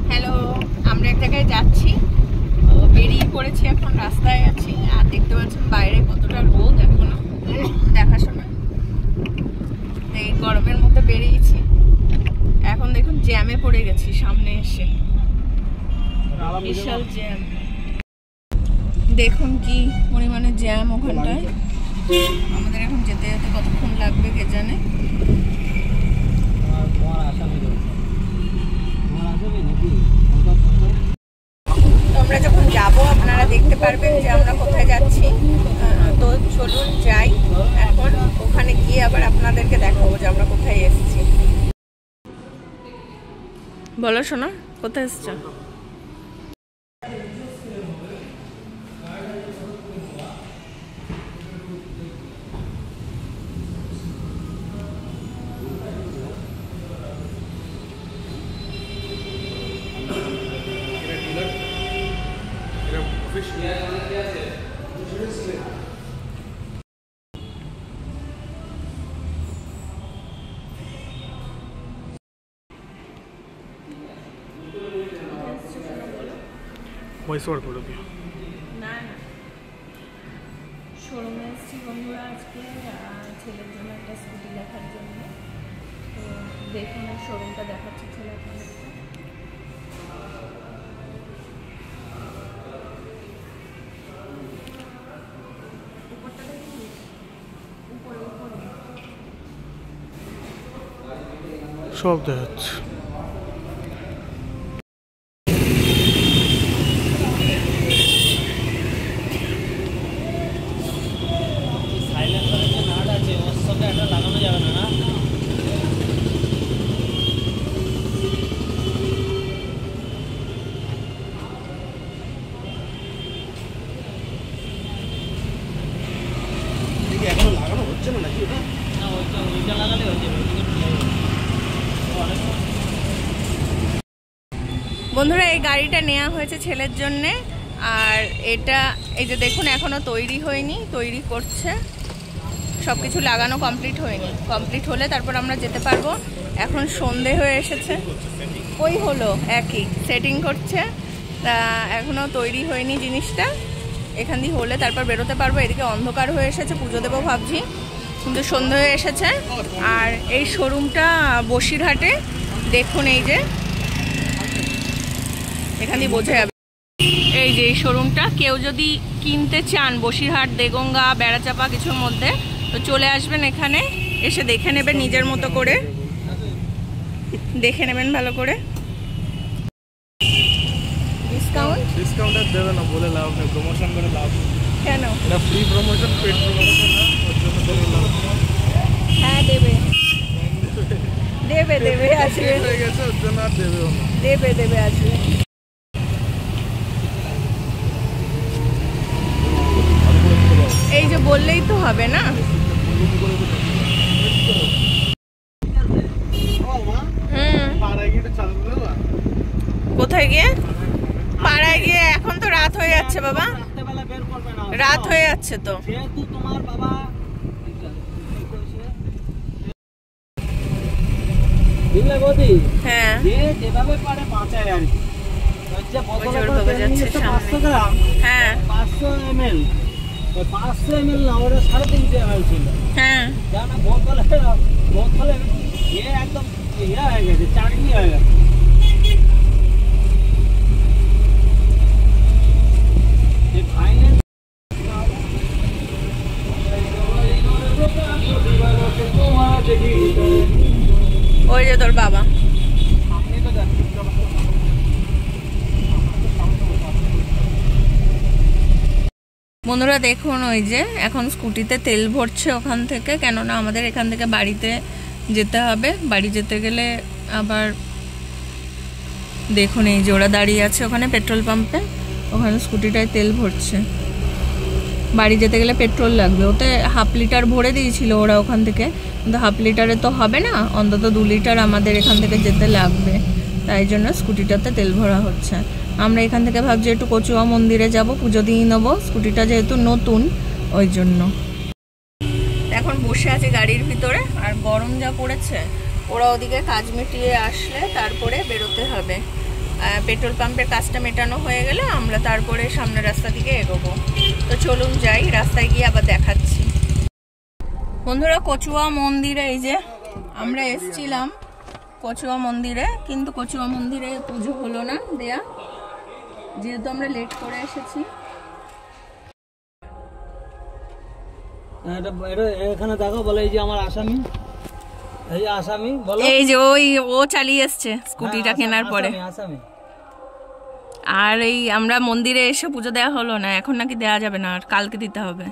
Hello, আমরা এক জায়গায় যাচ্ছি, বেরিয়ে পড়েছি, এখন রাস্তায় আছি। আর দেখতে পাচ্ছেন বাইরে কতটা রোদ এখনো দেখাশোনা। এই গরমের মধ্যে বেরিয়েছি, এখন দেখুন জ্যামে পড়ে গেছি। সামনে এসে বিশাল জ্যাম, দেখুন কি পরিমাণে জ্যাম ওখানটায়। আমাদের এখন যেতে যেতে কতক্ষণ লাগবে কে জানে। আমরা যখন যাব আপনারা দেখতে পারবেন যে আমরা কোথায় যাচ্ছি। তো চলুন যাই, এখন ওখানে গিয়ে আবার আপনাদেরকে দেখাবো যে আমরা কোথায় এসেছি। বলো শোনা, কোথায় এসছো? না না, শোরুমে এসেছি বন্ধুরা আজকে ছেলের জন্য একটা স্কুটি দেখার জন্য। তো দেখুন শোরুমটা দেখাচ্ছি ছেলে আপনাদের। সব দেখাচ্ছে। বন্ধুরা এই গাড়িটা নেওয়া হয়েছে ছেলের জন্যে। আর এটা এই যে দেখুন এখনো তৈরি হয়নি, তৈরি করছে, সব কিছু লাগানো কমপ্লিট হয়নি। কমপ্লিট হলে তারপর আমরা যেতে পারবো। এখন সন্ধে হয়ে এসেছে, ওই হলো একই সেটিং করছে, তা এখনো তৈরি হয়নি জিনিসটা। এখান দিয়ে হলে তারপর বেরোতে পারবো। এদিকে অন্ধকার হয়ে এসেছে, পুজো দেবো ভাবছি, কিন্তু সন্ধে হয়ে এসেছে। আর এই শোরুমটা বসিরহাটে, দেখুন এই যে এখান দিয়ে বোঝা যাবে। এই যে এই শোরুমটা, কেউ যদি কিনতে চান বসিরহাট, দেগঙ্গা, বেড়াচাপা কিছুর মধ্যে, তো চলে আসবেন এখানে, এসে দেখে নেবেন নিজের মতো করে, দেখে নেবেন ভালো করে। ডিসকাউন্ট দেবে না বলে লাভ নেই, প্রমোশন করে লাভ। কেন? এটা ফ্রি প্রমোশন, পেড প্রমোশন না, ওর জন্য দেবে লাভ। হ্যাঁ দেবে দেবে দেবে আসবে, হয়ে গেছে ওর জন্য আর দেবেও না। দেবে দেবে আসবে। এই যে বললেই তো হবে না। কোথায় গিয়ে? পাড়ায় গিয়ে? এখন তো রাত হয়ে যাচ্ছে বাবা, রাত হয়ে যাচ্ছে তো। হ্যাঁ হ্যাঁ 500 ml না, ওটা 350 ml ছিল। হ্যাঁ বোতলে একদম ইয়ে হয়ে গেছে, চাটনি হয়ে গেছে। ওই যে তোর বাবা। বন্ধুরা দেখুন ওই যে এখন স্কুটিতে তেল ভরছে ওখান থেকে, কেননা আমাদের এখান থেকে বাড়িতে যেতে হবে। বাড়ি যেতে গেলে আবার দেখুন এই যে ওরা দাঁড়িয়ে আছে ওখানে পেট্রোল পাম্পে, ওখানে স্কুটিটায় তেল ভরছে। বাড়ি যেতে গেলে পেট্রোল লাগবে, ওতে 1/2 লিটার ভরে দিয়েছিল ওরা ওখান থেকে, কিন্তু 1/2 লিটারে তো হবে না, অন্তত 2 লিটার আমাদের এখান থেকে যেতে লাগবে। তাই জন্য স্কুটিটাতে তেল ভরা হচ্ছে। আমরা এখান থেকে ভাবছি একটু কচুয়া মন্দিরে যাব, পুজো দিয়ে নেবো, স্কুটিটা যেহেতু নতুন ওই জন্য। এখন বসে আছি গাড়ির ভিতরে, আর গরম যা পড়েছে, ওরা ওদিকে কাজ মিটিয়ে আসলে তারপরে বেরোতে হবে। পেট্রোল পাম্পের কাজটা মেটানো হয়ে গেলে আমরা তারপরে সামনের রাস্তা দিকে এগোবো। তো চলুন যাই, রাস্তায় গিয়ে আবার দেখাচ্ছি। বন্ধুরা, কচুয়া মন্দিরে এই যে আমরা এসছিলাম কচুয়া মন্দিরে, কিন্তু কচুয়া মন্দিরে পুজো হলো না দেয়া, যেহেতু আমরা লেট করে এসেছি। এখানে দেখো, বলে এই যে আমার আসামি, এই যে আসামি বলো, এই যে ও চালিয়ে এসছে স্কুটিটা কেনার পরে। আসামি। আর এই আমরা মন্দিরে এসে পুজো দেওয়া হলো না, এখন নাকি দেওয়া যাবে না, আর কালকে দিতে হবে।